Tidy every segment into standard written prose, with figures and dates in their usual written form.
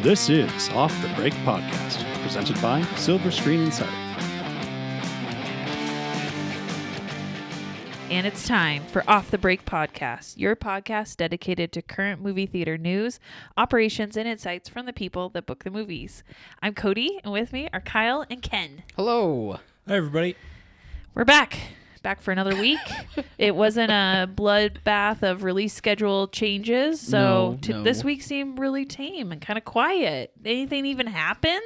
This is Off the Break Podcast, presented by Silver Screen Insider. And it's time for Off the Break Podcast, your podcast dedicated to current movie theater news, operations, and insights from the people that book the movies. I'm Cody, and with me are Kyle and Ken. Hello. Hi, everybody. We're back for another week. It wasn't a bloodbath of release schedule changes, so No. this week seemed really tame and kind of quiet. Anything even happen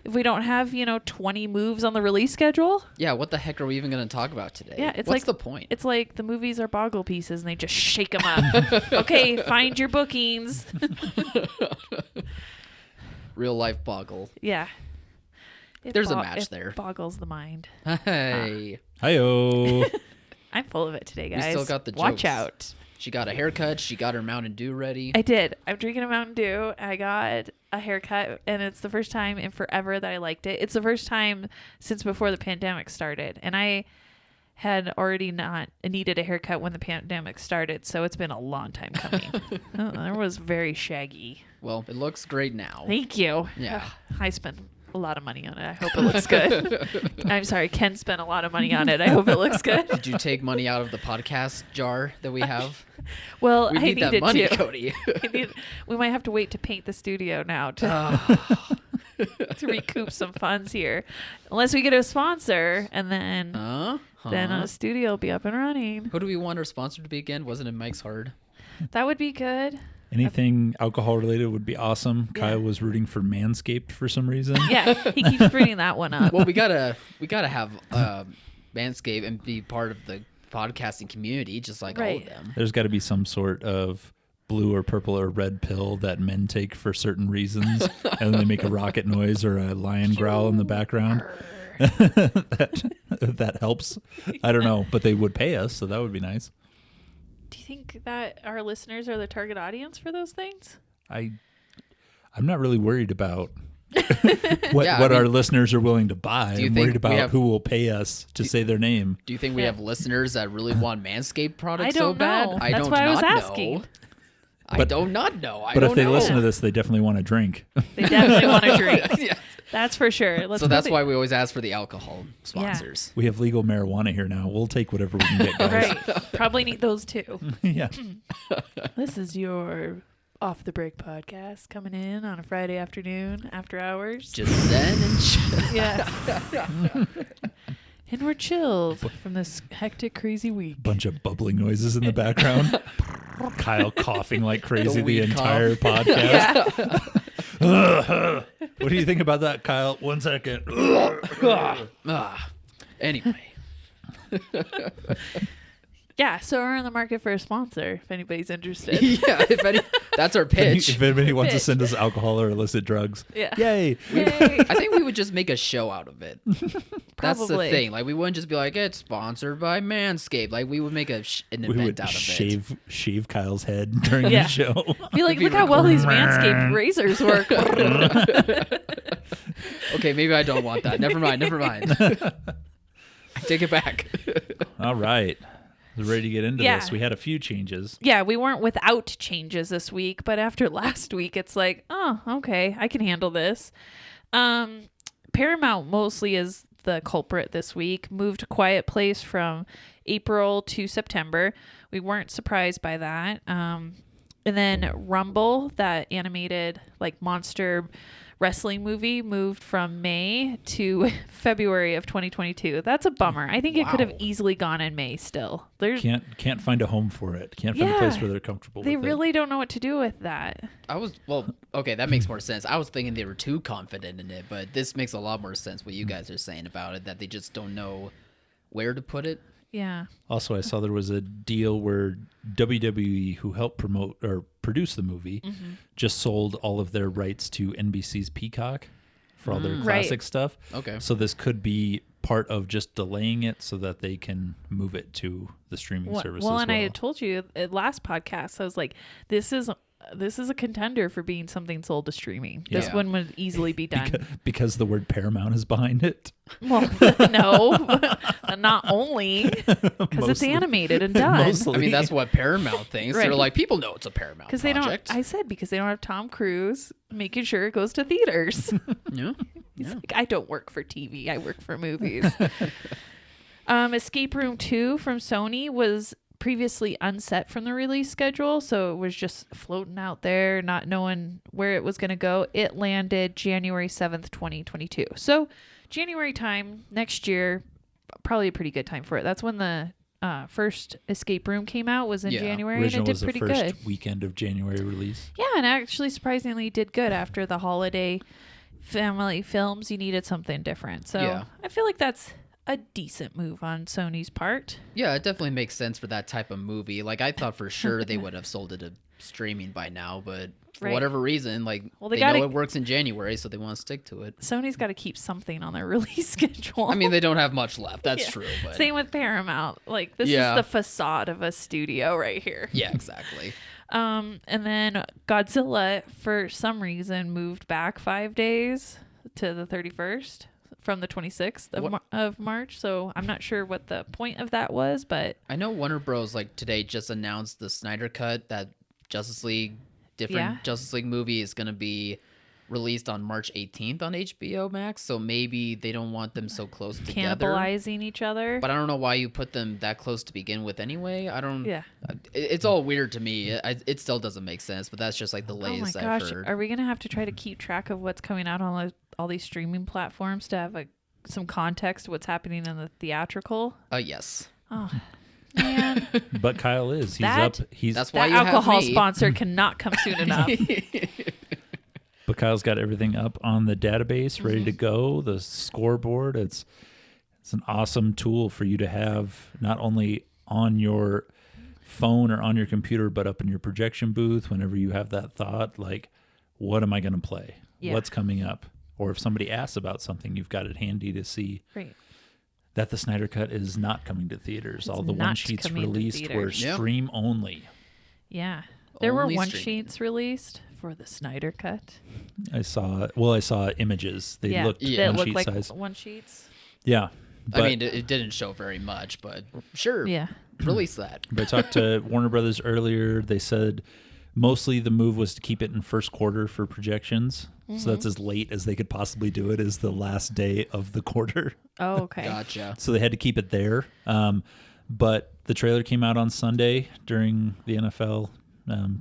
if we don't have 20 moves on the release schedule? Yeah, what the heck are we even going to talk about today? Yeah, it's What's like the point? It's like the movies are boggle pieces and they just shake them up. Okay, find your bookings. Real life boggle. Yeah. There's a match there. It boggles the mind. Hey. Hi-yo. I'm full of it today, guys. We still got the Watch jokes. out. She got a haircut. She got her Mountain Dew ready. I did. I'm drinking a Mountain Dew. I got a haircut, and it's the first time in forever that I liked it. It's the first time since before the pandemic started, and I had already not needed a haircut when the pandemic started, so it's been a long time coming. It was very shaggy. Well, it looks great now. Thank you. Yeah. I spent a lot of money on it. I hope it looks good. I'm sorry, Ken spent a lot of money on it. I hope it looks good. Did you take money out of the podcast jar that we have? Well, We I need that needed money, to. Cody. We might have to wait to paint the studio now to recoup some funds here, unless we get a sponsor, and then then a studio will be up and running. Who do we want our sponsor to be again? Wasn't it Mike's Hard? That would be good. Anything alcohol related would be awesome. Yeah. Kyle was rooting for Manscaped for some reason. Yeah, he keeps bringing that one up. Well, we gotta have Manscaped and be part of the podcasting community, just like all of them. There's got to be some sort of blue or purple or red pill that men take for certain reasons, and then they make a rocket noise or a lion growl in the background. that helps. I don't know, but they would pay us, so that would be nice. Do you think that our listeners are the target audience for those things? I'm not really worried about what our listeners are willing to buy. I'm worried about who will pay us to say their name. Do you think we have listeners that really want Manscaped products so don't know. bad? That's why I was asking. I do not know. But if they listen to this, they definitely want to drink. They definitely want to drink. Yeah. That's for sure. So that's why we always ask for the alcohol sponsors. We have legal marijuana here now. We'll take whatever we can get, guys. Right. Probably need those too. Yeah. This is your Off the Break podcast coming in on a Friday afternoon after hours. Just zen and Yeah. And we're chilled from this hectic, crazy week. Bunch of bubbling noises in the background. Kyle coughing like crazy the entire podcast. What do you think about that, Kyle? 1 second. Anyway. Yeah, so we're in the market for a sponsor if anybody's interested. Yeah, that's our pitch. If anybody wants to Pitch. send us alcohol or illicit drugs, Yeah. yay. Yay. I think we would just make a show out of it. That's the Probably. thing. Like, we wouldn't just be like, it's sponsored by Manscaped. Like, we would make an We event would out of it. shave Kyle's head during Yeah. the show. Be like, Be look how well these Manscaped razors work. Okay, maybe I don't want that. Never mind. Take it back. All right. We're ready to get into Yeah. this. We had a few changes. Yeah, we weren't without changes this week, but after last week, it's like, oh, okay, I can handle this. Paramount mostly is the culprit this week. Moved Quiet Place from April to September. We weren't surprised by that. And then Rumble, that animated like monster wrestling movie, moved from May to February of 2022. That's a bummer. I think it could have easily gone in May still. There's Can't find a home for it. Can't find a place where they're comfortable They with it. really don't know what to do with that. Okay, that makes more sense. I was thinking they were too confident in it, but this makes a lot more sense what you guys are saying about it, that they just don't know where to put it. Yeah. Also, I saw there was a deal where WWE, who helped promote or produce the movie, just sold all of their rights to NBC's Peacock for all their classic stuff. Okay. So this could be part of just delaying it so that they can move it to the streaming service Well, as and well. I had told you at last podcast, I was like, this is this is a contender for being something sold to streaming. This Yeah. one would easily be done. Because the word Paramount is behind it. Well, no, not only because it's animated and done. Mostly. I mean, that's what Paramount thinks. Right. They're like, people know it's a Paramount Because project. they don't. I said because they don't have Tom Cruise making sure it goes to theaters. Yeah. He's Yeah. like, I don't work for TV. I work for movies. Escape Room 2 from Sony was previously unset from the release schedule, so it was just floating out there, not knowing where it was going to go. It landed January 7th, 2022. So January time next year, probably a pretty good time for it. That's when the first Escape Room came out, was in Yeah. January, Original and it was did the pretty first good. weekend of January release. Yeah, and actually surprisingly did good after the holiday family films. You needed something different. So Yeah. I feel like that's a decent move on Sony's part. Yeah, it definitely makes sense for that type of movie. Like, I thought for sure they would have sold it to streaming by now, but for Right. whatever reason, like, Well, they they gotta- know it works in January, so they want to stick to it. Sony's got to keep something on their release schedule. I mean, they don't have much left. That's Yeah. true. But Same with Paramount. Like, this Yeah. is the facade of a studio right here. yeah, exactly. And then Godzilla, for some reason, moved back 5 days to the 31st from the 26th of March. So I'm not sure what the point of that was, but I know Warner Bros. Like today just announced the Snyder Cut, that Justice League, Yeah. Justice League movie is going to be released on March 18th on HBO Max. So maybe they don't want them so close together. cannibalizing each other. But I don't know why you put them that close to begin with anyway. I don't. Yeah. It's all weird to me. It still doesn't make sense. But that's just like the Oh my latest I've gosh, heard. are we going to have to try to keep track of what's coming out on all these streaming platforms to have some context to what's happening in the theatrical? Yes. Oh, man. But Kyle is. He's That- up. He's That's why That you have alcohol me. sponsor cannot come soon enough. But Kyle's got everything up on the database, ready to go. The scoreboard. It's an awesome tool for you to have not only on your phone or on your computer, but up in your projection booth whenever you have that thought, like, what am I going to play? Yeah. What's coming up? Or if somebody asks about something, you've got it handy to see Right. that the Snyder Cut is not coming to theaters. All the not one sheets coming to released were theaters. Yep. stream only. Yeah. There were Only one streaming. sheets released for the Snyder Cut. I saw images. They looked Yeah. that one looked sheet like size. one sheets. Yeah. But, I mean, it didn't show very much, but sure. Yeah. Release that. but I talked to Warner Brothers earlier. They said mostly the move was to keep it in first quarter for projections. So that's as late as they could possibly do it, is the last day of the quarter. Oh, okay. Gotcha. So they had to keep it there. But the trailer came out on Sunday during the NFL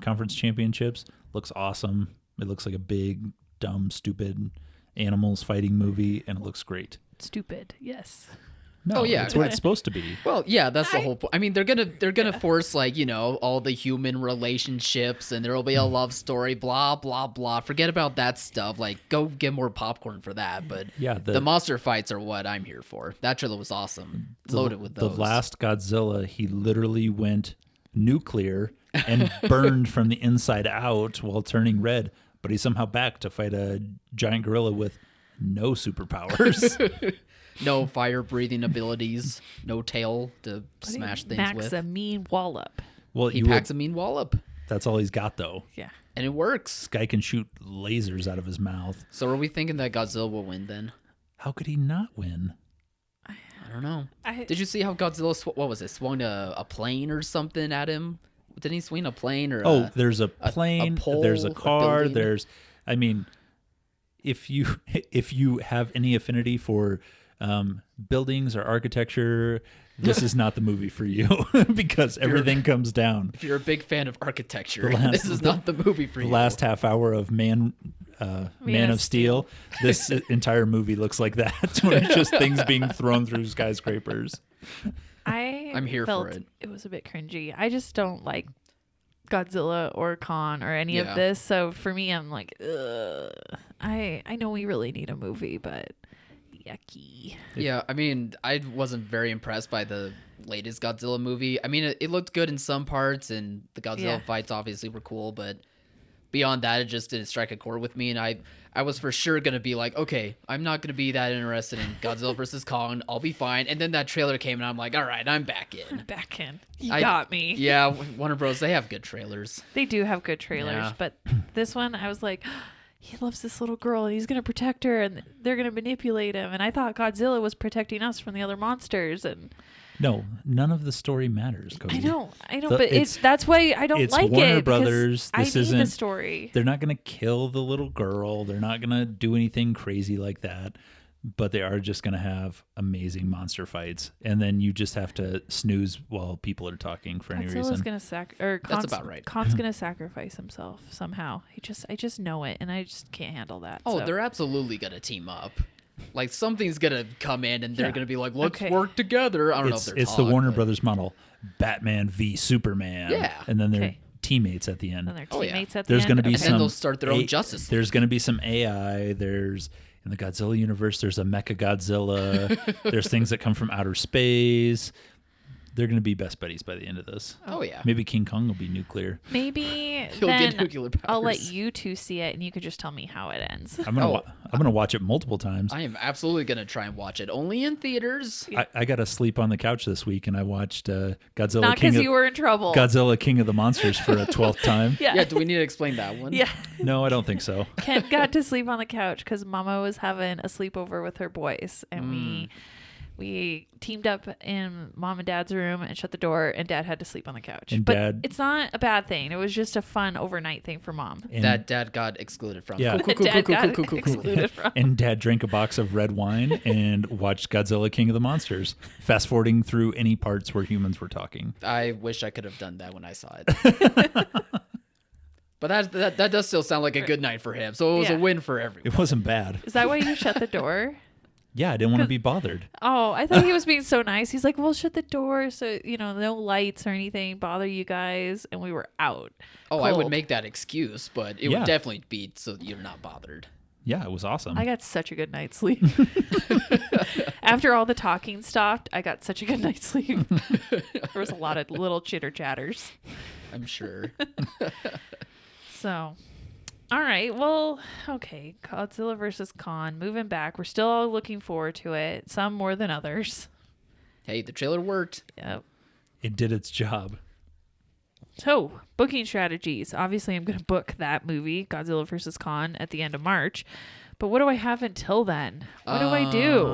conference championships. Looks awesome. It looks like a big, dumb, stupid animals fighting movie, and it looks great. Stupid. Yes. No, Oh, yeah. that's what it's supposed to be. Well, yeah, that's the whole point. I mean, they're gonna force, like, you know, all the human relationships, and there'll be a love story, blah blah blah. Forget about that stuff. Like, go get more popcorn for that. But Yeah, the monster fights are what I'm here for. That trailer was awesome, loaded with those. The last Godzilla, he literally went nuclear and burned from the inside out while turning red, but he's somehow back to fight a giant gorilla with no superpowers. No fire breathing abilities, no tail to smash things Max with. a mean wallop. Well, He you packs would, a mean wallop, that's all he's got, though. Yeah. and it works. This guy can shoot lasers out of his mouth. So are we thinking that Godzilla will win then? How could he not win? I don't know. I, Did you see how Godzilla, swung a plane or something at him? Didn't he swing a plane or Oh, there's a plane, pole, there's a a car, building? I mean, if you have any affinity for buildings or architecture, this is not the movie for you because everything comes down. If you're a big fan of architecture, The last- this is not the movie for The you. last half hour of Man of Steel, this entire movie looks like that, where it's just things being thrown through skyscrapers. I'm here felt for it. It was a bit cringy. I just don't like Godzilla or Kong or any Yeah. of this. So for me, I'm like, ugh. I know we really need a movie, but yucky. Yeah, I mean, I wasn't very impressed by the latest Godzilla movie. I mean, it looked good in some parts, and the Godzilla Yeah. fights obviously were cool, but beyond that, it just didn't strike a chord with me. And I was for sure going to be like, okay, I'm not going to be that interested in Godzilla versus Kong. I'll be fine. And then that trailer came and I'm like, all right, I'm back in. Back in. You got me. Yeah, Warner Bros. They have good trailers. They do have good trailers, Yeah. but this one I was like, he loves this little girl and he's going to protect her and they're going to manipulate him. And I thought Godzilla was protecting us from the other monsters. And No, none of the story matters, Cody. I know, The- but that's why I don't it's like Warner it. Brothers. I This need the isn't- story. They're not going to kill the little girl. They're not going to do anything crazy like that. But they are just going to have amazing monster fights. And then you just have to snooze while people are talking for any Godzilla's reason. gonna That's about right. Khan's gonna sacrifice himself somehow. I just know it, and I just can't handle that. Oh, so. they're absolutely going to team up. Like, something's going to come in and they're Yeah. going to be like, let's Okay. work together. I don't know if they're It's the talk, Warner but- Brothers model. Batman v Superman. Yeah. And then they're Okay. teammates at the end. And their Oh, yeah. teammates at the There's end. going to be And some. then they'll start their own Justice League. There's going to be some AI. There's in the Godzilla universe. There's a Mecha Godzilla. There's things that come from outer space. They're going to be best buddies by the end of this. Oh, yeah. Maybe King Kong will be nuclear. Maybe He'll get then nuclear I'll let powers. you two see it, and you could just tell me how it ends. I'm gonna Oh. I'm gonna watch it multiple times. I am absolutely going to try and watch it. Only in theaters. I got to sleep on the couch this week, and I watched Godzilla Not King because of you were in trouble. Godzilla King of the Monsters for a 12th time. Yeah. Yeah, do we need to explain that one? Yeah. No, I don't think so. Ken got to sleep on the couch because Mama was having a sleepover with her boys, and we teamed up in Mom and Dad's room and shut the door, and Dad had to sleep on the couch. And but Dad- it's not a bad thing. It was just a fun overnight thing for Mom. And, That Dad got excluded from. Yeah. Cool, cool, Dad cool, got cool, cool, cool, cool. excluded from. and Dad drank a box of red wine and watched Godzilla King of the Monsters, fast forwarding through any parts where humans were talking. I wish I could have done that when I saw it. But that does still sound like a good night for him. So it was Yeah. a win for everyone. It wasn't bad. Is that why you shut the door? Yeah, I didn't want to be bothered. Oh, I thought he was being so nice. He's like, "Well, shut the door so no lights or anything bother you guys." And we were out. Oh, I would Cold. make that excuse, but it Yeah. would definitely be so you're not bothered. Yeah, it was awesome. I got such a good night's sleep. After all the talking stopped, I got such a good night's sleep. There was a lot of little chitter chatters. I'm sure. So, all right. Well, okay. Godzilla versus Kong. Moving back. We're still all looking forward to it. Some more than others. Hey, the trailer worked. Yep. It did its job. So, booking strategies. Obviously, I'm going to book that movie, Godzilla vs. Kong, at the end of March. But what do I have until then? What do I do?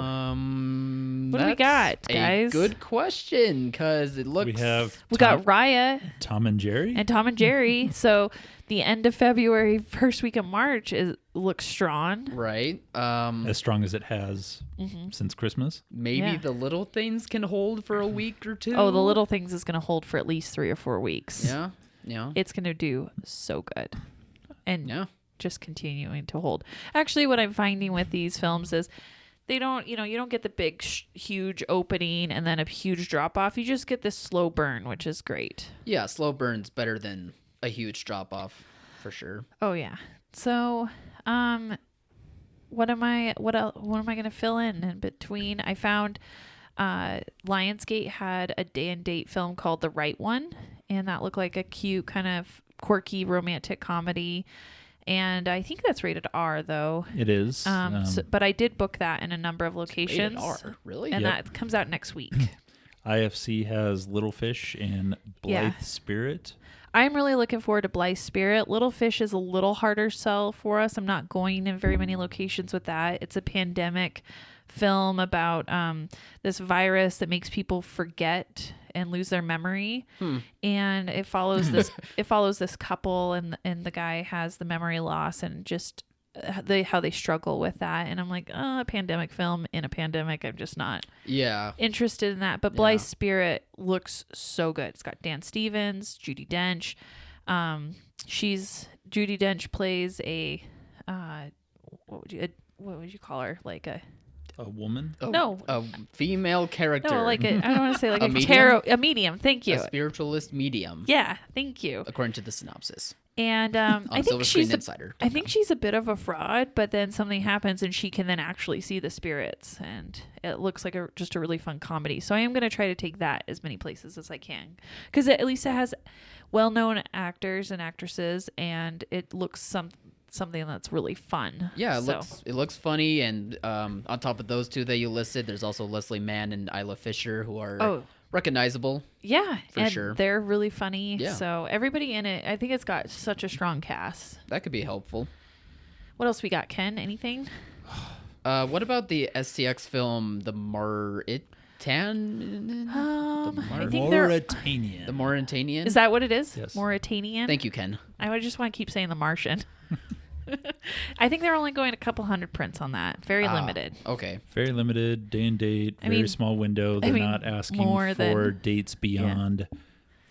What do we That's got, guys? A good question, because it looks. We have We got Raya Tom and Jerry. and Tom and Jerry. So, the end of February, first week of March looks strong. right. As strong as it has Mm-hmm. since Christmas. Maybe Yeah. the little things can hold for a week or two. Oh, the little things is going to hold for at least 3 or 4 weeks. Yeah. Yeah. It's going to do so good. And Yeah. just continuing to hold. Actually, what I'm finding with these films is they don't, you don't get the big, huge opening and then a huge drop off. You just get this slow burn, which is great. Yeah. Slow burn's better than a huge drop off, for sure. Oh yeah. So, what am I going to fill in between? I found Lionsgate had a day and date film called The Right One, and that looked like a cute kind of quirky romantic comedy. And I think that's rated R though. It is. But I did book that in a number of locations. Rated R, really? And Yep. that comes out next week. IFC has Little Fish and Blythe Yeah. Spirit. I'm really looking forward to Blythe Spirit. Little Fish is a little harder sell for us. I'm not going in very many locations with that. It's a pandemic film about this virus that makes people forget and lose their memory. And it follows this couple, and the guy has the memory loss, and just how they struggle with that. And I'm like, a pandemic film in a pandemic. I'm just not Yeah. interested in that. But Blythe Spirit looks so good. It's got Dan Stevens, Judi Dench. Judi Dench plays a what would you call her? Like a A woman? No. A female character. No, like I don't want to say like A a medium? tarot, a medium. Thank you. A spiritualist medium. Yeah, thank you. According to the synopsis. And I think Insider. I think she's a bit of a fraud, but then something happens and she can then actually see the spirits, and it looks like just a really fun comedy. So I am going to try to take that as many places as I can, because at least it has well-known actors and actresses, and it looks something that's really fun. Yeah, So- it looks funny, and on top of those two that you listed, there's also Leslie Mann and Isla Fisher, who are recognizable. Yeah, For and sure. they're really funny. Yeah. So everybody in it, I think it's got such a strong cast. That could be helpful. What else we got, Ken? Anything? What about the STX film, The Mauritanian? I think they're. Mauritanian. The Mauritanian? Is that what it is? Yes. Mauritanian. Thank you, Ken. I would just want to keep saying The Martian. I think they're only going a couple hundred prints on that. Very limited. Okay. Very limited, day and date, very mean- small window. They're mean, not asking more for than- dates beyond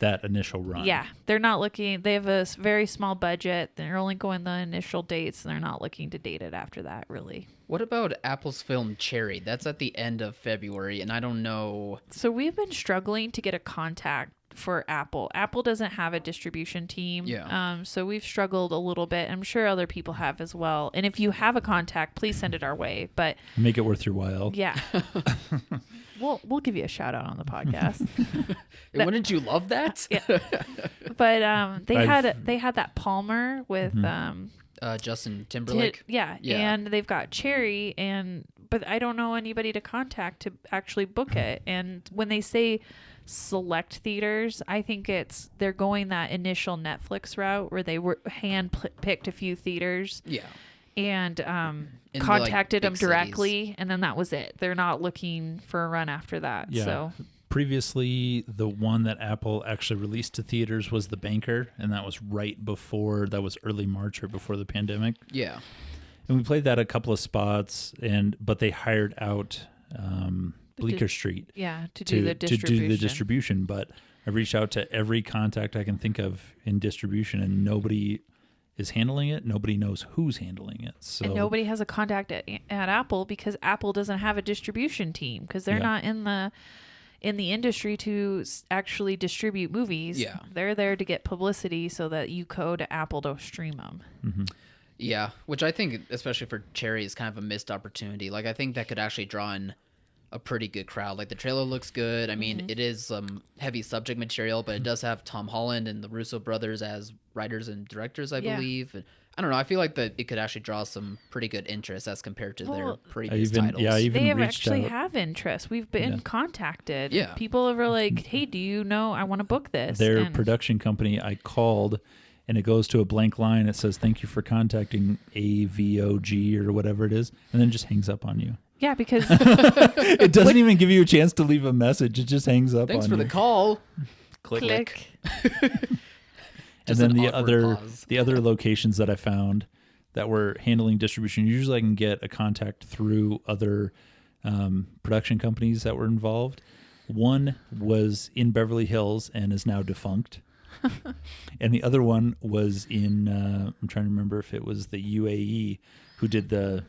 that initial run. Yeah, they're not looking. They have a very small budget. They're only going the initial dates, and they're not looking to date it after that, really. What about Apple's film Cherry? That's at the end of February, and I don't know. So we've been struggling to get a contact for Apple. Apple doesn't have a distribution team. Yeah. So we've struggled a little bit. I'm sure other people have as well. And if you have a contact, please send it our way. But Make it worth your while. yeah, we'll give you a shout out on the podcast. Wouldn't you love that? Yeah. But they I've- had that Palmer with Justin Timberlake. Yeah, and they've got Cherry, but I don't know anybody to contact to actually book it. And when they say select theaters, I think they're going that initial Netflix route where they were picked a few theaters. Yeah. And In, contacted like, them big directly, cities. and then that was it. They're not looking for a run after that. Yeah. So Previously, the one that Apple actually released to theaters was The Banker, and that was that was early March or before the pandemic. Yeah. And we played that a couple of spots, but they hired out Bleecker Street yeah, to do the to distribution. do the distribution. But I reached out to every contact I can think of in distribution, and nobody is handling it. Nobody knows who's handling it. So And nobody has a contact at Apple because Apple doesn't have a distribution team because they're not in the industry to actually distribute movies. Yeah. They're there to get publicity so that you go to Apple to stream them. Mm-hmm. Yeah, which I think, especially for Cherry, is kind of a missed opportunity. Like, I think that could actually draw in a pretty good crowd. Like, the trailer looks good. I mean, it is heavy subject material, but it does have Tom Holland and the Russo brothers as writers and directors, I believe. And I don't know. I feel like that it could actually draw some pretty good interest as compared to their previous titles. I even They have reached actually out. have interest. We've been contacted. Yeah. People are like, hey, do you know I want to book this? Their And- production company, I called, and it goes to a blank line. It says, "Thank you for contacting AVOG," or whatever it is, and then it just hangs up on you. Yeah, because It doesn't even give you a chance to leave a message. It just hangs up Thanks on for you. the call. click. And Just then an the awkward pause. other locations that I found that were handling distribution, usually I can get a contact through other production companies that were involved. One was in Beverly Hills and is now defunct. And the other one was in, I'm trying to remember if it was the UAE, who did the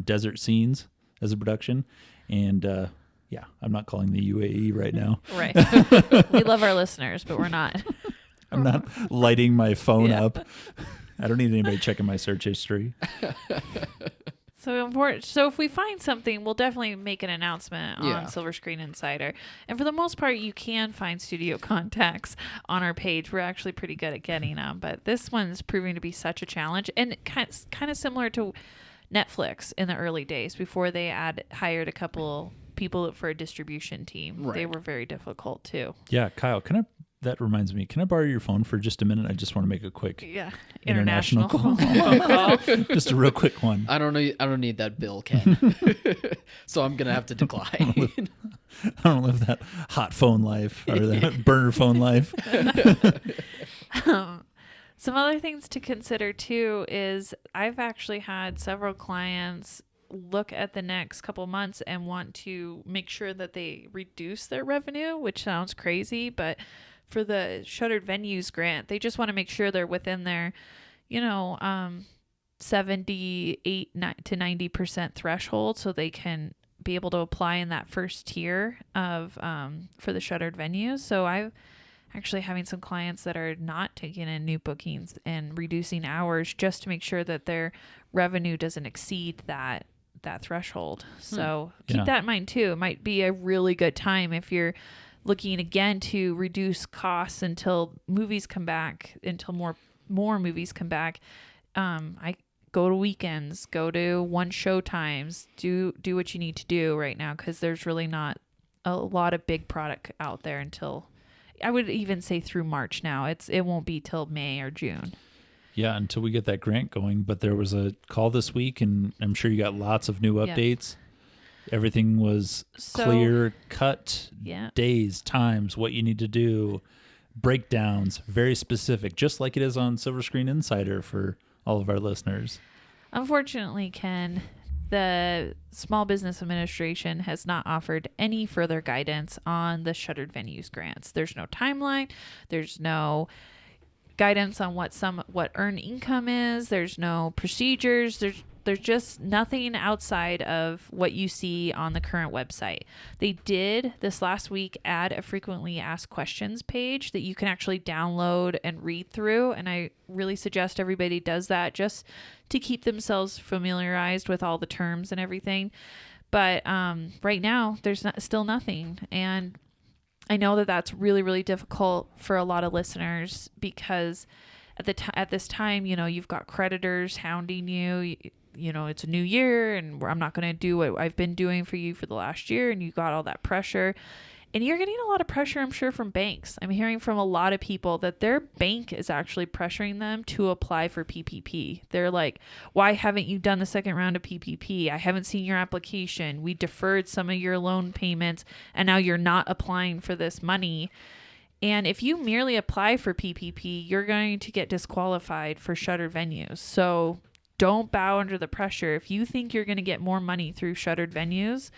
desert scenes as a production. And I'm not calling the UAE right now. Right. We love our listeners, but we're not. I'm not lighting my phone Yeah. up. I don't need anybody checking my search history. So important. So if we find something, we'll definitely make an announcement Yeah. on Silver Screen Insider. And for the most part, you can find studio contacts on our page. We're actually pretty good at getting them, but this one's proving to be such a challenge, and kind of similar to Netflix in the early days before they hired a couple people for a distribution team. Right. They were very difficult too. Yeah, Kyle, that reminds me, can I borrow your phone for just a minute? I just want to make a quick Yeah, international phone call. call. Just a real quick one. I don't need that bill, Ken. So I'm going to have to decline. I don't live that hot phone life or that burner phone life. Some other things to consider too is I've actually had several clients look at the next couple months and want to make sure that they reduce their revenue, which sounds crazy, but for the Shuttered Venues grant, they just want to make sure they're within their, 78 to 90% threshold so they can be able to apply in that first tier of for the shuttered venues. So I've actually having some clients that are not taking in new bookings and reducing hours just to make sure that their revenue doesn't exceed that threshold. So keep that in mind too. It might be a really good time if you're looking again to reduce costs until movies come back, until more movies come back. I go to weekends, go to one show times, do what you need to do right now, because there's really not a lot of big product out there until, I would even say, through March now. It won't be till May or June. Yeah, until we get that grant going. But there was a call this week, and I'm sure you got lots of new updates. Everything was clear cut, days, times, what you need to do, breakdowns, very specific, just like it is on Silver Screen Insider for all of our listeners. Unfortunately, Ken, the Small Business Administration has not offered any further guidance on the shuttered venues grants. There's no timeline. There's no guidance on what earned income is. There's no procedures. There's just nothing outside of what you see on the current website. They did this last week add a frequently asked questions page that you can actually download and read through. And I really suggest everybody does that just to keep themselves familiarized with all the terms and everything. But right now, there's still nothing. And I know that that's really, really difficult for a lot of listeners because at this time, you've got creditors hounding you. It's a new year and I'm not going to do what I've been doing for you for the last year. And you got all that pressure, and you're getting a lot of pressure, I'm sure, from banks. I'm hearing from a lot of people that their bank is actually pressuring them to apply for PPP. They're like, why haven't you done the second round of PPP? I haven't seen your application. We deferred some of your loan payments and now you're not applying for this money. And if you merely apply for PPP, you're going to get disqualified for shuttered venues. So don't bow under the pressure. If you think you're going to get more money through shuttered venues,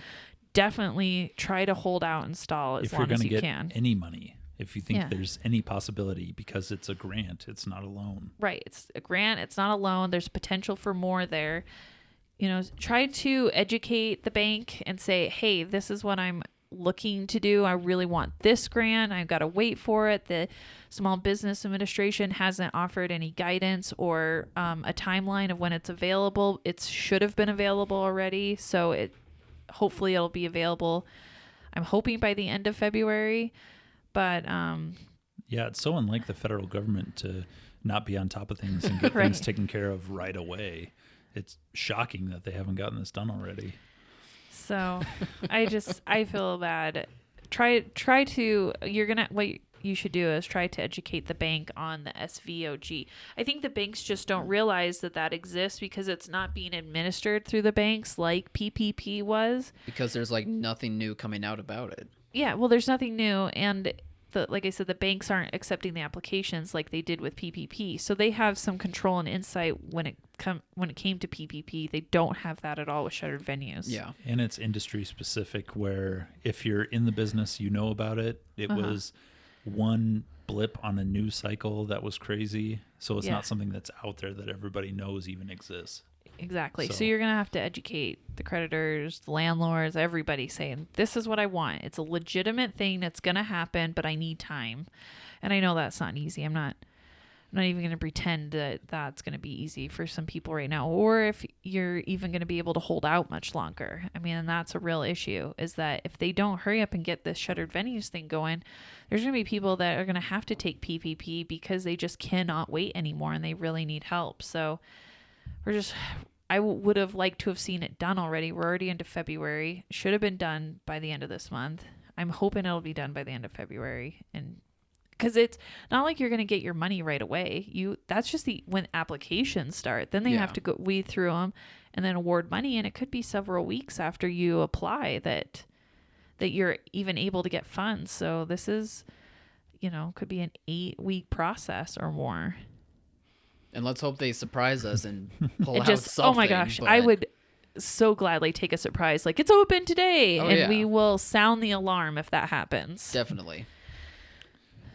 definitely try to hold out and stall as long as you can. If you're going to get any money, if you think there's any possibility, because it's a grant, it's not a loan. Right. It's a grant. It's not a loan. There's potential for more there. Try to educate the bank and say, hey, this is what I'm looking to do. I really want this grant. I've got to wait for it. The Small Business Administration hasn't offered any guidance or a timeline of when it's available. It should have been available already. So hopefully it'll be available. I'm hoping by the end of February, but it's so unlike the federal government to not be on top of things and get things taken care of right away. It's shocking that they haven't gotten this done already. So I feel bad. What you should do is try to educate the bank on the SVOG. I think the banks just don't realize that exists because it's not being administered through the banks like PPP was. Because there's nothing new coming out about it. Yeah, well, there's nothing new. And like I said, the banks aren't accepting the applications like they did with PPP. So they have some control and insight when it came to PPP. They don't have that at all with shuttered venues. Yeah. And it's industry specific, where if you're in the business, you know about it. It was one blip on a news cycle that was crazy. So it's not something that's out there that everybody knows even exists. Exactly. So you're going to have to educate the creditors, the landlords, everybody, saying, this is what I want. It's a legitimate thing that's going to happen, but I need time. And I know that's not easy. I'm not even going to pretend that that's going to be easy for some people right now, or if you're even going to be able to hold out much longer. I mean, and that's a real issue, is that if they don't hurry up and get this shuttered venues thing going, there's going to be people that are going to have to take PPP because they just cannot wait anymore and they really need help. So I would have liked to have seen it done already. We're already into February. Should have been done by the end of this month. I'm hoping it'll be done by the end of February. And because it's not like you're going to get your money right away. That's just when applications start. Then they have to go weed through them and then award money. And it could be several weeks after you apply that you're even able to get funds. So this is, could be an 8-week process or more. And let's hope they surprise us and pull out something. Oh my gosh, I would so gladly take a surprise. Like, it's open today. We will sound the alarm if that happens. Definitely.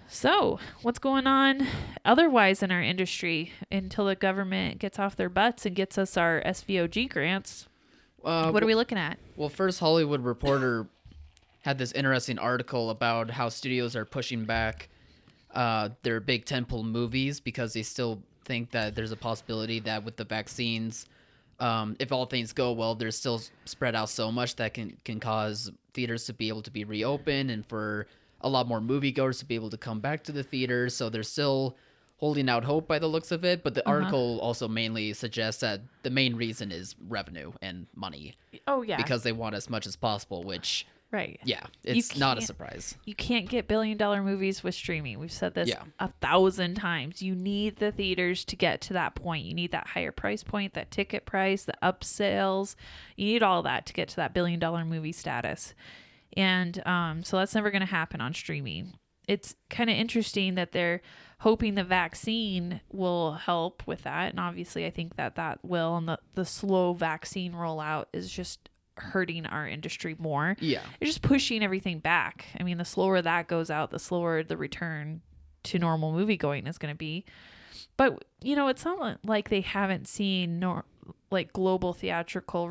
So what's going on otherwise in our industry until the government gets off their butts and gets us our SVOG grants? What are we looking at? Well, first, Hollywood Reporter had this interesting article about how studios are pushing back their big tentpole movies because they still think that there's a possibility that with the vaccines, if all things go well, they're still spread out so much that can cause theaters to be able to be reopened and for a lot more moviegoers to be able to come back to the theaters. So they're still holding out hope by the looks of it. But the article also mainly suggests that the main reason is revenue and money. Oh, yeah. Because they want as much as possible, which... Right. Yeah, it's not a surprise. You can't get billion-dollar movies with streaming. We've said this 1,000 times. You need the theaters to get to that point. You need that higher price point, that ticket price, the upsales. You need all that to get to that billion-dollar movie status. And so that's never going to happen on streaming. It's kind of interesting that they're hoping the vaccine will help with that. And obviously, I think that will. And the slow vaccine rollout is just hurting our industry more. Yeah. It's just pushing everything back. I mean, the slower that goes out, the slower the return to normal movie going is going to be. But, it's not like they haven't seen global theatrical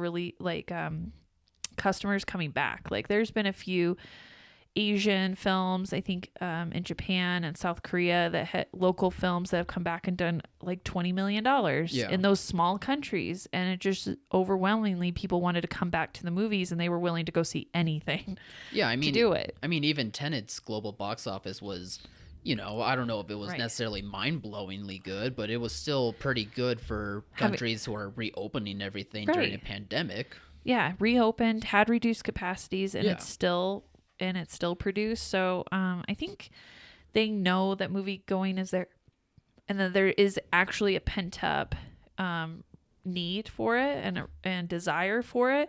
customers coming back. Like there's been a few Asian films, I think, in Japan and South Korea that had local films that have come back and done like $20 million in those small countries. And it just overwhelmingly people wanted to come back to the movies and they were willing to go see anything to do it. I mean, even Tenet's global box office was, I don't know if it was necessarily mind-blowingly good, but it was still pretty good for countries who are reopening everything during a pandemic. Yeah, reopened, had reduced capacities, and it's still produced. So I think they know that movie going is there, and that there is actually a pent up need for it and desire for it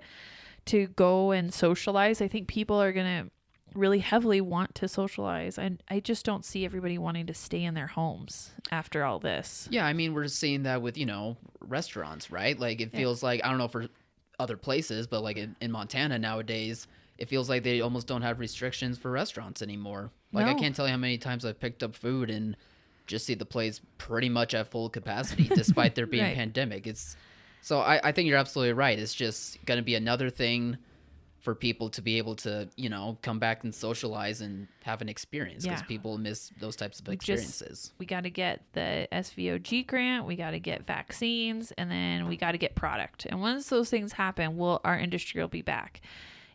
to go and socialize. I think people are gonna really heavily want to socialize, and I just don't see everybody wanting to stay in their homes after all this. Yeah, I mean, we're seeing that with restaurants, right? Like it feels like, I don't know for other places, but like in Montana nowadays, it feels like they almost don't have restrictions for restaurants anymore. Like I can't tell you how many times I've picked up food and just see the place pretty much at full capacity despite there being pandemic. So I think you're absolutely right. It's just going to be another thing for people to be able to, come back and socialize and have an experience because people miss those types of experiences. We got to get the SVOG grant, we got to get vaccines, and then we got to get product. And once those things happen, our industry will be back.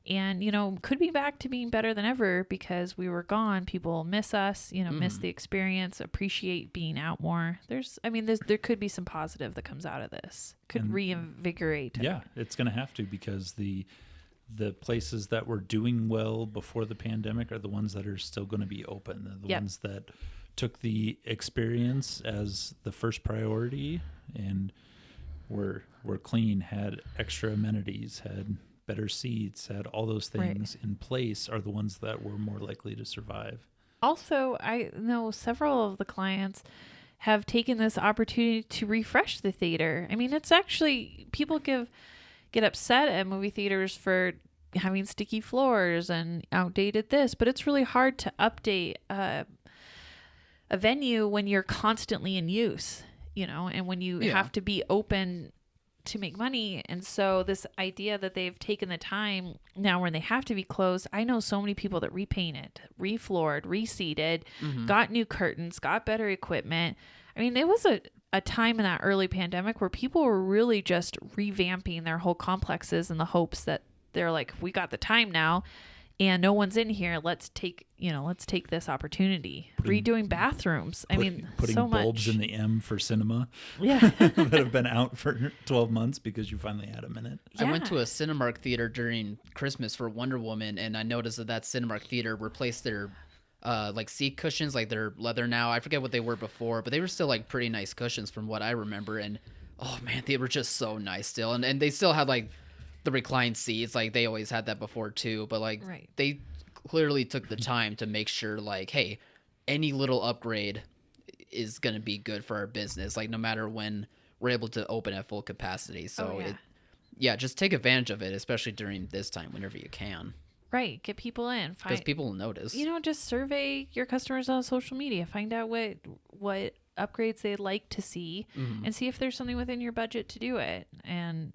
And, could be back to being better than ever because we were gone. People miss us, miss the experience, appreciate being out more. There could be some positive that comes out of this. Could reinvigorate. Yeah, it's going to have to because the places that were doing well before the pandemic are the ones that are still going to be open. They're the ones that took the experience as the first priority and were clean, had extra amenities, had better seats, had all those things in place are the ones that were more likely to survive. Also, I know several of the clients have taken this opportunity to refresh the theater. I mean, it's actually, people get upset at movie theaters for having sticky floors and outdated this, but it's really hard to update a venue when you're constantly in use, and when you have to be open to make money. And so this idea that they've taken the time now when they have to be closed, I know so many people that repainted, refloored, reseated, got new curtains, got better equipment. I mean, it was a time in that early pandemic where people were really just revamping their whole complexes in the hopes that they're like, we got the time now and no one's in here. Let's take this opportunity. Redoing bathrooms. Putting so much. bulbs in the M for cinema. Yeah. that have been out for 12 months because you finally had a minute. I went to a Cinemark theater during Christmas for Wonder Woman, and I noticed that Cinemark theater replaced their seat cushions, like they're leather now. I forget what they were before, but they were still like pretty nice cushions from what I remember. And oh man, they were just so nice still. And they still had like the reclined seats, like they always had that before too. But like they clearly took the time to make sure like, hey, any little upgrade is going to be good for our business. Like no matter when we're able to open at full capacity. So just take advantage of it, especially during this time, whenever you can. Right. Get people in. Because people will notice. Just survey your customers on social media. Find out what upgrades they'd like to see and see if there's something within your budget to do it. And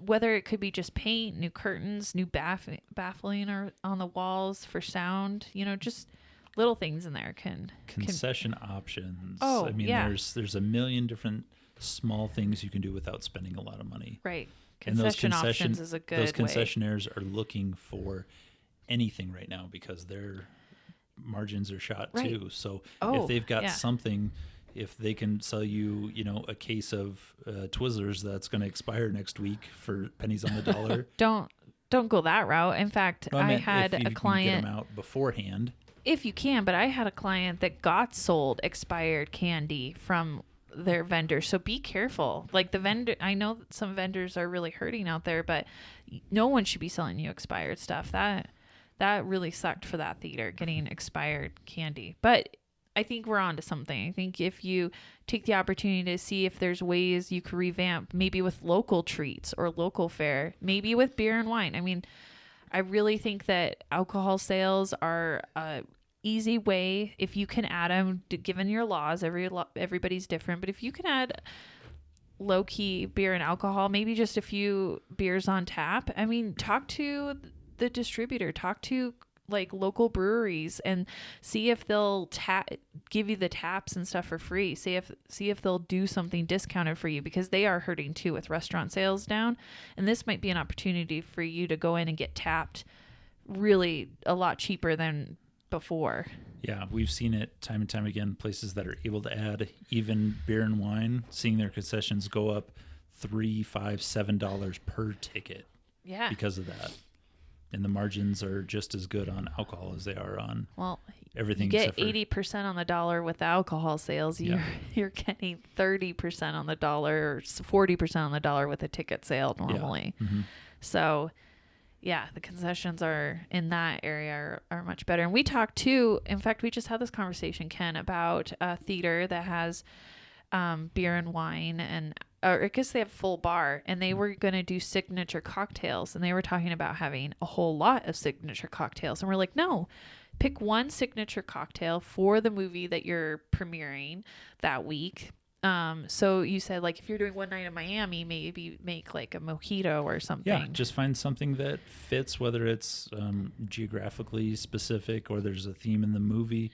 whether it could be just paint, new curtains, new baffling or on the walls for sound, just little things in there can concession options. Oh, I mean, yeah. there's a million different small things you can do without spending a lot of money. Right. And those Options is a good those way. concessionaires are looking for anything right now because their margins are shot Right. too. So Oh, if they've got yeah. something, if they can sell you, a case of Twizzlers that's going to expire next week for pennies on the dollar. Don't go that route. In fact, No, I meant had if you a can client. get them out beforehand. If you can, but I had a client that got sold expired candy from their vendor. So be careful. Like the vendor, I know that some vendors are really hurting out there, but no one should be selling you expired stuff. That really sucked for that theater, getting expired candy. But I think we're on to something. I think if you take the opportunity to see if there's ways you could revamp, maybe with local treats or local fare, maybe with beer and wine. I mean, I really think that alcohol sales are a easy way if you can add them. Given your laws, everybody's different, but if you can add low key beer and alcohol, maybe just a few beers on tap. I mean, talk to the distributor, talk to like local breweries and see if they'll give you the taps and stuff for free. See if they'll do something discounted for you, because they are hurting too with restaurant sales down. And this might be an opportunity for you to go in and get tapped really a lot cheaper than before. Yeah, we've seen it time and time again. Places that are able to add even beer and wine, seeing their concessions go up $3, $5, $7 per ticket. Yeah. Because of that. And the margins are just as good on alcohol as they are on everything. You get except for 80% on the dollar with the alcohol sales. Yeah. You're getting 30% on the dollar or 40% on the dollar with a ticket sale normally. Yeah. Mm-hmm. So, yeah, the concessions are in that area are much better. And we talked too. In fact, we just had this conversation, Ken, about a theater that has beer and wine, and or I guess they have full bar, and they were going to do signature cocktails, and they were talking about having a whole lot of signature cocktails. And we're like, no, pick one signature cocktail for the movie that you're premiering that week. So you said, like, if you're doing one night in Miami, maybe make like a mojito or something. Yeah, just find something that fits, whether it's geographically specific or there's a theme in the movie.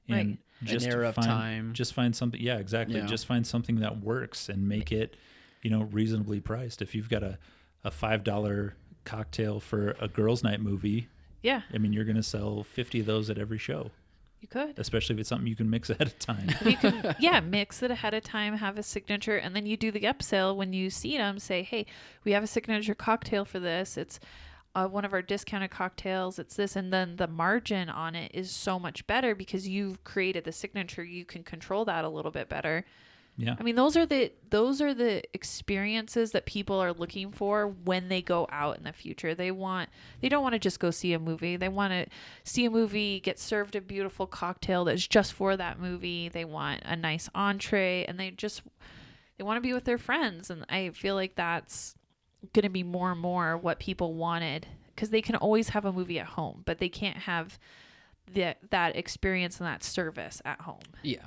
And Right. just An era of time. Just find something. Yeah, exactly. Yeah. Just find something that works and make it, reasonably priced. If you've got a $5 cocktail for a girls' night movie, Yeah, I mean, you're going to sell 50 of those at every show, you could. especially if it's something you can mix ahead of time. You can, mix it ahead of time, have a signature, and then you do the upsell when you see them. Say, hey, we have a signature cocktail for this. It's one of our discounted cocktails. It's this, and then the margin on it is so much better because you've created the signature. You can control that a little bit better. Yeah. I mean, those are the experiences that people are looking for when they go out in the future. They don't want to just go see a movie. They want to see a movie, get served a beautiful cocktail that's just for that movie. They want a nice entree, and they want to be with their friends. And I feel like that's going to be more and more what people wanted, because they can always have a movie at home, but they can't have that experience and that service at home. Yeah.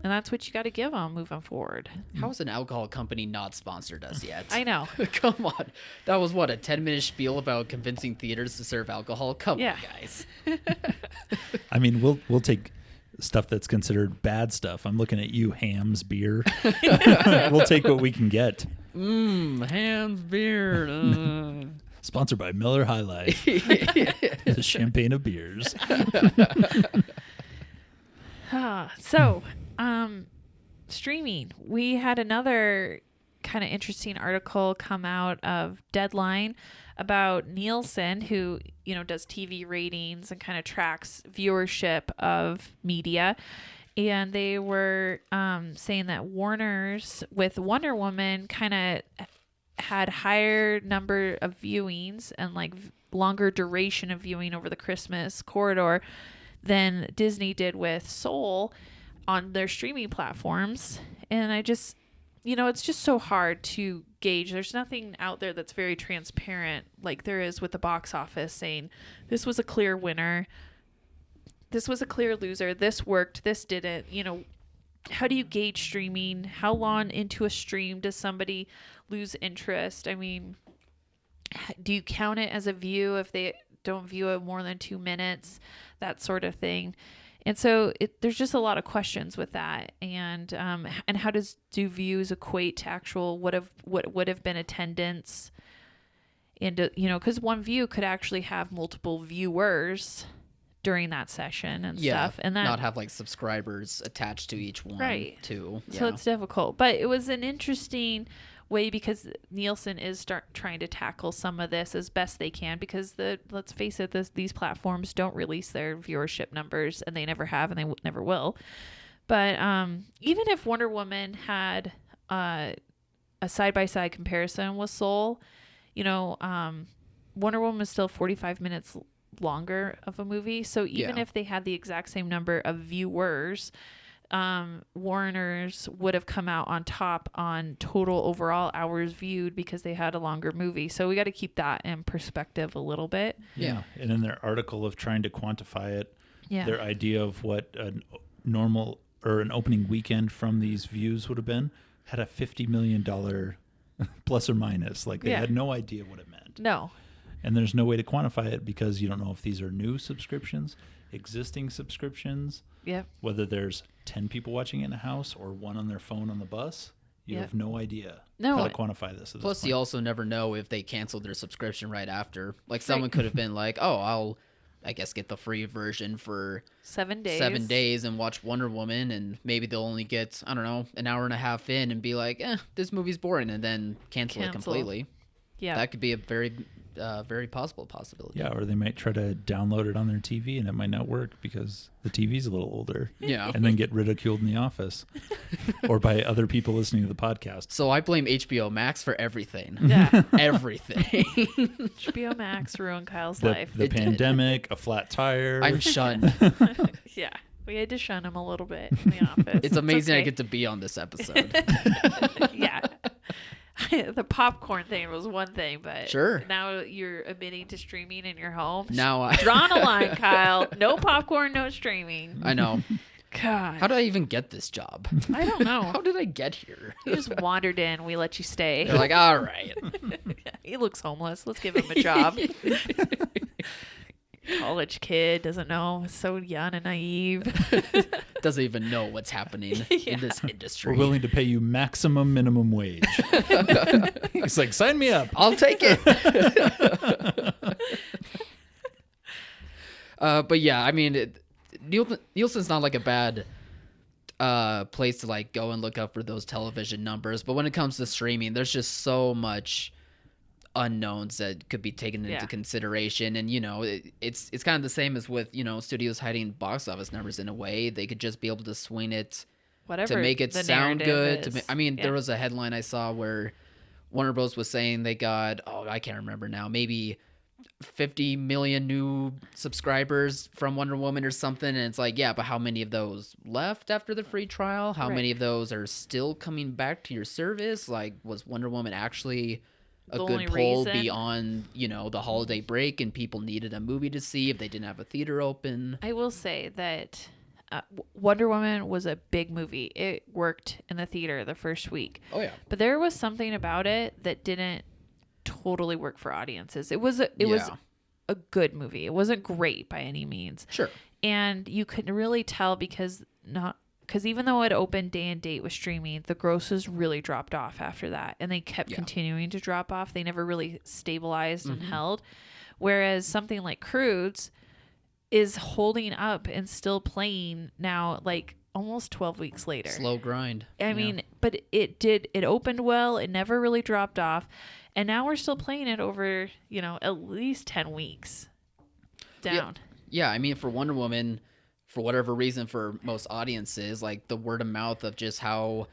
And that's what you got to give them moving forward. How is an alcohol company not sponsored us yet? I know. Come on. That was what, a 10-minute spiel about convincing theaters to serve alcohol? Come Yeah. on, guys. I mean, we'll take stuff that's considered bad stuff. I'm looking at you, Ham's beer. We'll take what we can get. Ham's beer. Sponsored by Miller High Life, the champagne of beers. So, streaming. We had another kind of interesting article come out of Deadline about Nielsen, who, does TV ratings and kind of tracks viewership of media. And they were saying that Warner's with Wonder Woman kind of had higher number of viewings and like longer duration of viewing over the Christmas corridor than Disney did with Soul on their streaming platforms. And I just, it's just so hard to gauge. There's nothing out there that's very transparent like there is with the box office saying this was a clear winner, this was a clear loser, this worked, this didn't. How do you gauge streaming? How long into a stream does somebody lose interest? I mean, do you count it as a view if they don't view it more than 2 minutes, that sort of thing. And so there's just a lot of questions with that. And how do views equate to actual what would have been attendance? And, because one view could actually have multiple viewers during that session and stuff. And that not have like subscribers attached to each one. Right. Too. So it's difficult. But it was an interesting way because Nielsen is trying to tackle some of this as best they can because let's face it, these platforms don't release their viewership numbers and they never have and they never will. But even if Wonder Woman had a side-by-side comparison with Soul, Wonder Woman is still 45 minutes longer of a movie. So even if they had the exact same number of viewers, Warner's would have come out on top on total overall hours viewed because they had a longer movie. So we got to keep that in perspective a little bit. Yeah. And in their article of trying to quantify it, Yeah. their idea of what a normal or an opening weekend from these views would have been had a $50 million plus or minus. Like they had no idea what it meant. No. And there's no way to quantify it because you don't know if these are new subscriptions, existing subscriptions, Yep. whether there's 10 people watching it in a house or one on their phone on the bus. You have no idea how to quantify this. Plus, you also never know if they canceled their subscription right after. Like someone could have been like, oh, I guess get the free version for 7 days. 7 days and watch Wonder Woman, and maybe they'll only get, I don't know, an hour and a half in and be like, this movie's boring, and then cancel it completely. Yeah. That could be a very possible possibility. Yeah, or they might try to download it on their TV and it might not work because the TV's a little older. Yeah. And then get ridiculed in the office or by other people listening to the podcast. So I blame HBO Max for everything. Yeah. Everything. HBO Max ruined Kyle's life. The pandemic, a flat tire. I'm shunned. Yeah. We had to shun him a little bit in the office. It's amazing okay. I get to be on this episode. Yeah. The popcorn thing was one thing, but Sure. now you're admitting to streaming in your home. Now I Drawn a line, Kyle. No popcorn, no streaming. I know. God. How did I even get this job? I don't know. How did I get here? You just wandered in. We let you stay. They're like, all right. He looks homeless. Let's give him a job. College kid, doesn't know, so young and naive. Doesn't even know what's happening in this industry. We're willing to pay you maximum minimum wage. It's like, sign me up. I'll take it. But yeah, I mean, Nielsen's not like a bad place to like go and look up for those television numbers. But when it comes to streaming, there's just so much unknowns that could be taken into consideration. And, it's kind of the same as with, studios hiding box office numbers in a way. They could just be able to swing it Whatever to make it the sound narrative good. is. There was a headline I saw where Warner Bros. Was saying they got, I can't remember now, maybe 50 million new subscribers from Wonder Woman or something. And it's like, yeah, but how many of those left after the free trial? How many of those are still coming back to your service? Like, was Wonder Woman actually a The good only pull reason- beyond, the holiday break and people needed a movie to see if they didn't have a theater open? I will say that Wonder Woman was a big movie. It worked in the theater the first week. Oh, yeah. But there was something about it that didn't totally work for audiences. It was a good movie. It wasn't great by any means. Sure. And you could really tell because even though it opened day and date with streaming, the grosses really dropped off after that. And they kept continuing to drop off. They never really stabilized and held. Whereas something like Crudes is holding up and still playing now, like almost 12 weeks later. Slow grind. I mean, but it opened well. It never really dropped off. And now we're still playing it over, at least 10 weeks down. Yeah, I mean, for Wonder Woman, for whatever reason, for most audiences, like the word of mouth of just how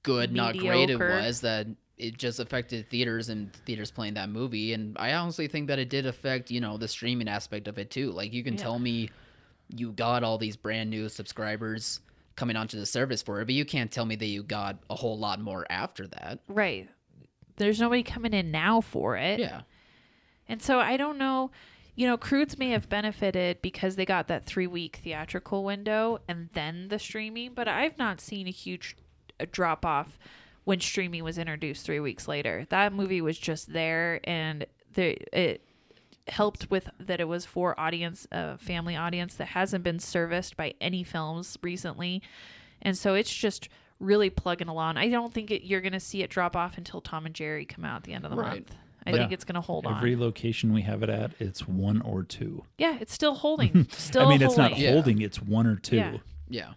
good, not great it Mediocre. was, that it just affected theaters and theaters playing that movie. And I honestly think that it did affect, the streaming aspect of it too. Like, you can tell me you got all these brand new subscribers coming onto the service for it, but you can't tell me that you got a whole lot more after that. Right. There's nobody coming in now for it. Yeah. And so I don't know, Crudes may have benefited because they got that 3-week theatrical window and then the streaming, but I've not seen a huge drop off when streaming was introduced 3 weeks later. That movie was just there and it helped with that it was for audience, family audience that hasn't been serviced by any films recently. And so it's just really plugging along. I don't think you're going to see it drop off until Tom and Jerry come out at the end of the month. I think it's going to hold on. Every location we have it at, it's 1 or 2. Yeah, it's still holding. Still I mean, it's not holding. holding, it's 1 or 2. Yeah.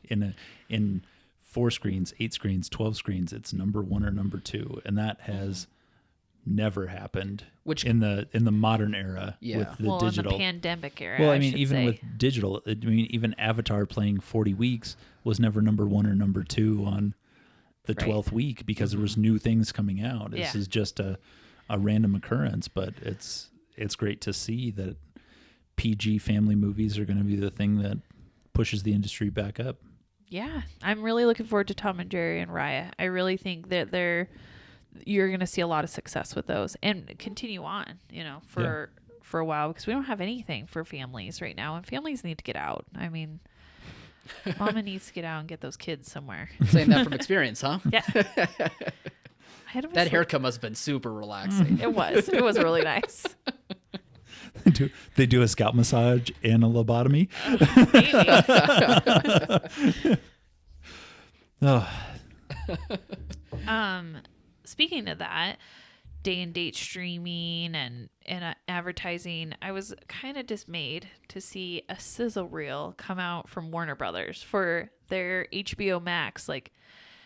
In 4 screens, 8 screens, 12 screens, it's number 1 or number 2, and that has never happened in the modern era with the digital. In the pandemic era. Well, I mean, even with digital, even Avatar playing 40 weeks was never number 1 or number 2 on the 12th week because there was new things coming out. This is just a random occurrence, but it's great to see that PG family movies are going to be the thing that pushes the industry back up. Yeah, I'm really looking forward to Tom and Jerry and Raya. I really think that you're going to see a lot of success with those and continue on, for a while, because we don't have anything for families right now, and families need to get out. I mean, mama needs to get out and get those kids somewhere. Saying that from experience, huh? Yeah. That haircut must have been super relaxing. It was really nice. They do a scalp massage and a lobotomy. Speaking of that, day and date streaming and advertising, I was kind of dismayed to see a sizzle reel come out from Warner Brothers for their HBO Max,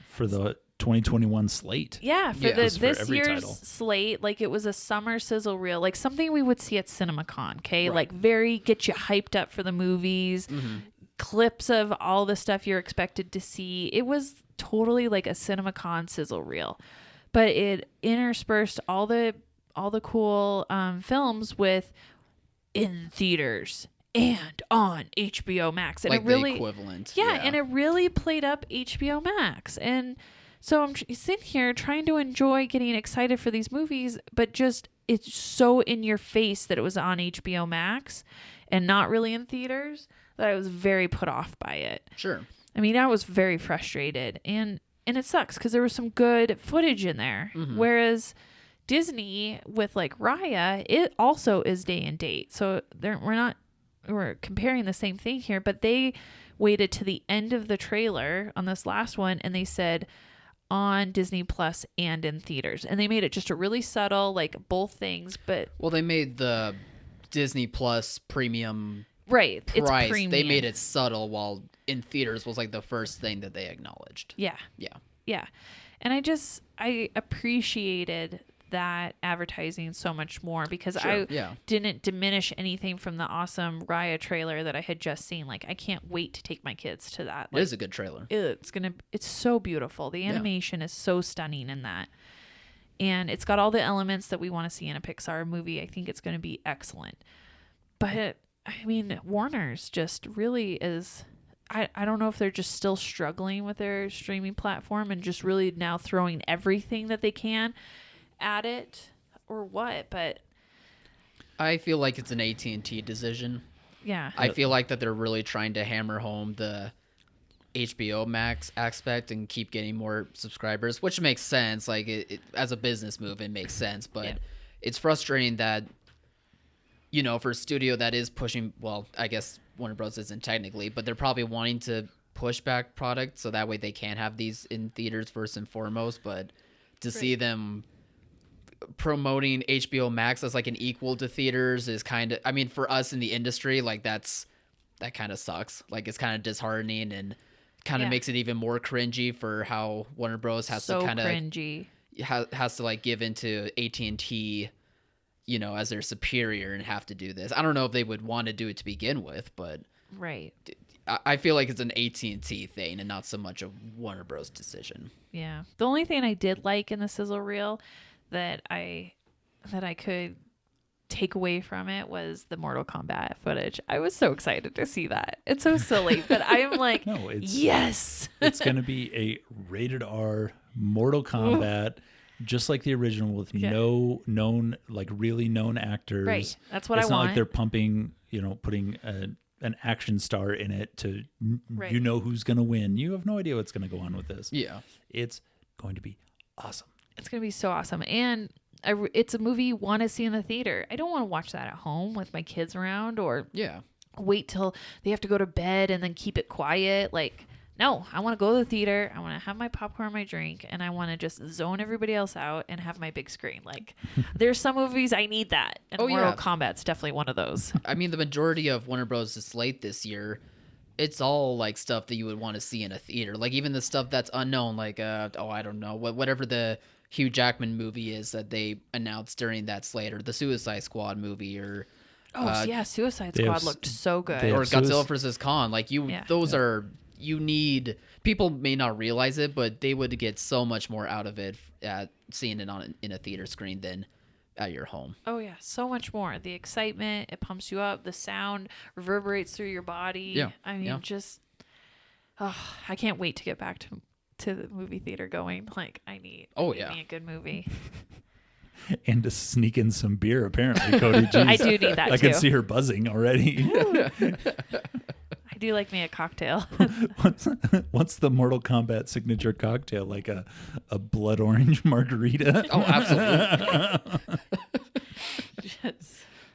for the 2021 slate. Yeah, for this year's title. slate, it was a summer sizzle reel, something we would see at CinemaCon, okay? Right. Very get you hyped up for the movies, clips of all the stuff you're expected to see. It was totally like a CinemaCon sizzle reel, but it interspersed all the cool films with in theaters and on HBO Max, and it really the equivalent. Yeah, and it really played up HBO Max. And so I'm sitting here trying to enjoy getting excited for these movies, but just it's so in your face that it was on HBO Max and not really in theaters that I was very put off by it. Sure. I mean, I was very frustrated, and it sucks because there was some good footage in there. Whereas Disney with Raya, it also is day and date. So we're comparing the same thing here, but they waited to the end of the trailer on this last one, and they said on Disney Plus and in theaters, and they made it just a really subtle, both things. But they made the Disney Plus premium right price. It's premium. They made it subtle, while in theaters was the first thing that they acknowledged. Yeah, and I appreciated that advertising so much more because I didn't diminish anything from the awesome Raya trailer that I had just seen. I can't wait to take my kids to that. It is a good trailer. It's so beautiful. The animation is so stunning in that. And it's got all the elements that we want to see in a Pixar movie. I think it's going to be excellent. But I mean, Warner's just really is, I don't know if they're just still struggling with their streaming platform and just really now throwing everything that they can at it or what, but I feel like it's an AT&T decision. Yeah. I feel like that they're really trying to hammer home the HBO Max aspect and keep getting more subscribers, which makes sense. It as a business move, it makes sense, but it's frustrating that, for a studio that is pushing, well, I guess Warner Bros. Isn't technically, but they're probably wanting to push back product so that way they can have these in theaters first and foremost, but to see them promoting HBO Max as an equal to theaters is kind of, I mean, for us in the industry, that kind of sucks. It's kind of disheartening and kind of makes it even more cringy for how Warner Bros. Has to kind of cringy. Has to give into AT&T, as their superior and have to do this. I don't know if they would want to do it to begin with, but right. I feel like it's an AT&T thing and not so much a Warner Bros. Decision. Yeah. The only thing I did like in the sizzle reel that I could take away from it was the Mortal Kombat footage. I was so excited to see that. It's so silly, but I'm like, yes. It's going to be a rated R Mortal Kombat, just like the original, with no known, really known actors. Right. That's what I want. It's not like they're pumping, putting an action star in it to, who's going to win. You have no idea what's going to go on with this. Yeah. It's going to be awesome. It's going to be so awesome. And it's a movie you want to see in the theater. I don't want to watch that at home with my kids around or wait till they have to go to bed and then keep it quiet. Like, no, I want to go to the theater. I want to have my popcorn, my drink, and I want to just zone everybody else out and have my big screen. Like, there's some movies I need that, and Mortal Kombat's definitely one of those. I mean, the majority of Warner Bros. Slate this year, it's all like stuff that you would want to see in a theater. Like even the stuff that's unknown, like I don't know, whatever the Hugh Jackman movie is that they announced during that slate, or the Suicide Squad movie, or Suicide Squad looked so good. Or Godzilla vs. Kong. Like those are, you need, people may not realize it, but they would get so much more out of it at seeing it in a theater screen than at your home. Oh yeah, so much more. The excitement, it pumps you up. The sound reverberates through your body. Yeah. I mean, I can't wait to get back to the movie theater going. Like, I need me a good movie. And to sneak in some beer, apparently, Cody. Jeez. I do need that too. I can see her buzzing already. I do like me a cocktail. What's the Mortal Kombat signature cocktail? Like a blood orange margarita? Oh, absolutely.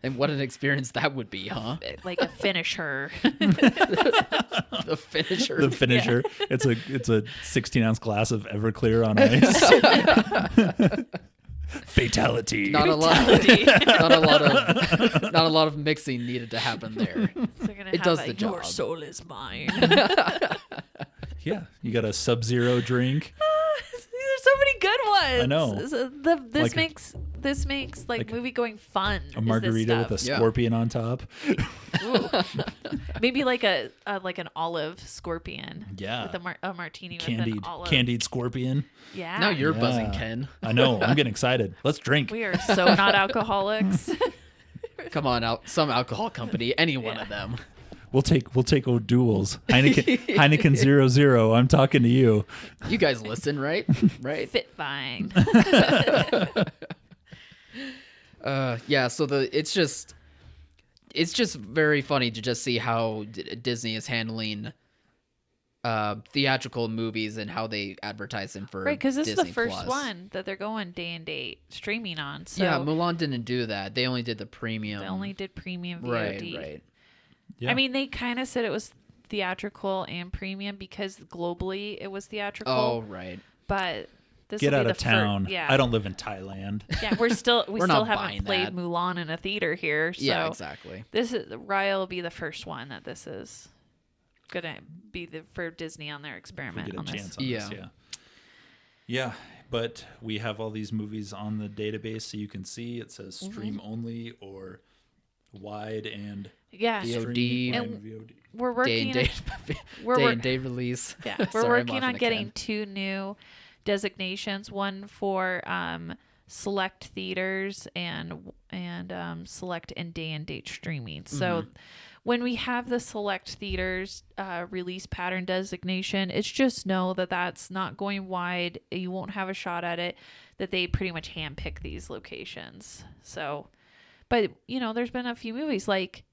And what an experience that would be, huh? Like a finisher. The finisher. The finisher. Yeah. It's a 16-ounce glass of Everclear on ice. Fatality. Not a lot of mixing needed to happen there. It does the job. Your soul is mine. Yeah, you got a Sub-Zero drink. There's so many good ones. I know. So this makes like movie going fun. A margarita with a scorpion on top. Maybe like an olive scorpion. Yeah. With a martini with an olive. Candied scorpion. Yeah. Now you're buzzing, Ken. I know. I'm getting excited. Let's drink. We are so not alcoholics. Come on out, some alcohol company, any one of them. We'll take O'Doul's. Heineken 00. I'm talking to you. You guys listen, right? Right. Fitfying. So it's just very funny to just see how Disney is handling theatrical movies and how they advertise them for because this Disney is the first Plus. one that they're going day and date streaming on. So yeah, Mulan didn't do that. They only did the premium. They only did premium VOD. Right. Yeah. I mean, they kind of said it was theatrical and premium because globally it was theatrical. Oh, right. But this Get will out be of the town. Yeah. I don't live in Thailand. Yeah, we still not haven't buying played that. Mulan in a theater here. So Yeah, exactly. Raya will be the first one that this is gonna be for Disney on their experiment Get a on chance this. on this. Yeah, but we have all these movies on the database, so you can see it says stream only or wide and VOD and VOD. We're working day and day release. Yeah, we're working on getting 2 new designations, one for select theaters and select and day and date streaming. So when we have the select theaters release pattern designation, it's just know that that's not going wide. You won't have a shot at it, that they pretty much handpick these locations. So, but there's been a few movies like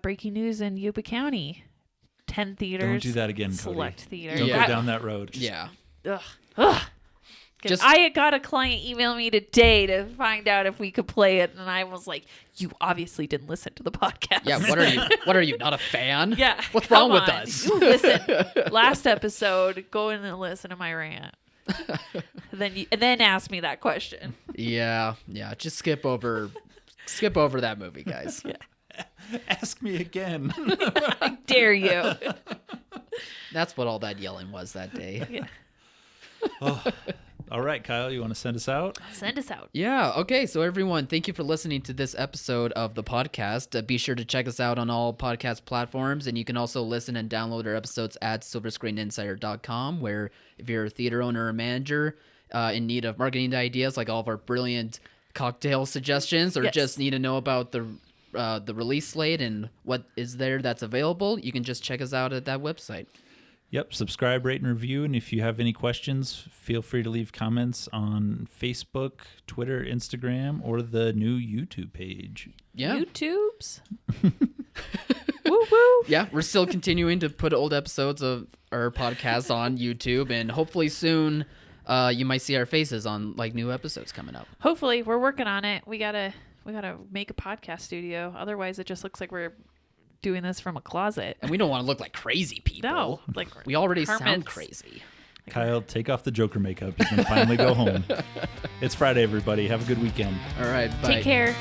Breaking News in Yuba County, 10 theaters. Don't do that again, select Cody. theaters. Don't go down that road. Yeah. Ugh. I got a client email me today to find out if we could play it, and I was like, "You obviously didn't listen to the podcast." Yeah, what are you, not a fan? Yeah, what's wrong with us? You listen, last episode, go in and listen to my rant, and then ask me that question. Yeah, just skip over that movie, guys. Yeah. Ask me again. I dare you. That's what all that yelling was that day. Yeah. Oh. All right, Kyle, you want to send us out? Send us out. Yeah, okay. So everyone, thank you for listening to this episode of the podcast. Be sure to check us out on all podcast platforms, and you can also listen and download our episodes at silverscreeninsider.com, where if you're a theater owner or manager in need of marketing ideas, like all of our brilliant cocktail suggestions, or just need to know about the release slate and what is there that's available, you can just check us out at that website. Yep, subscribe, rate, and review. And if you have any questions, feel free to leave comments on Facebook, Twitter, Instagram, or the new YouTube page. Yeah. YouTubes. Woo woo. Yeah, we're still continuing to put old episodes of our podcast on YouTube, and hopefully soon you might see our faces on like new episodes coming up. Hopefully, we're working on it. We gotta make a podcast studio. Otherwise, it just looks like we're doing this from a closet. And we don't want to look like crazy people. No, like we already sound hermits. crazy. Kyle, take off the Joker makeup. You can finally go home. It's Friday, everybody. Have a good weekend. All right, bye. Take care.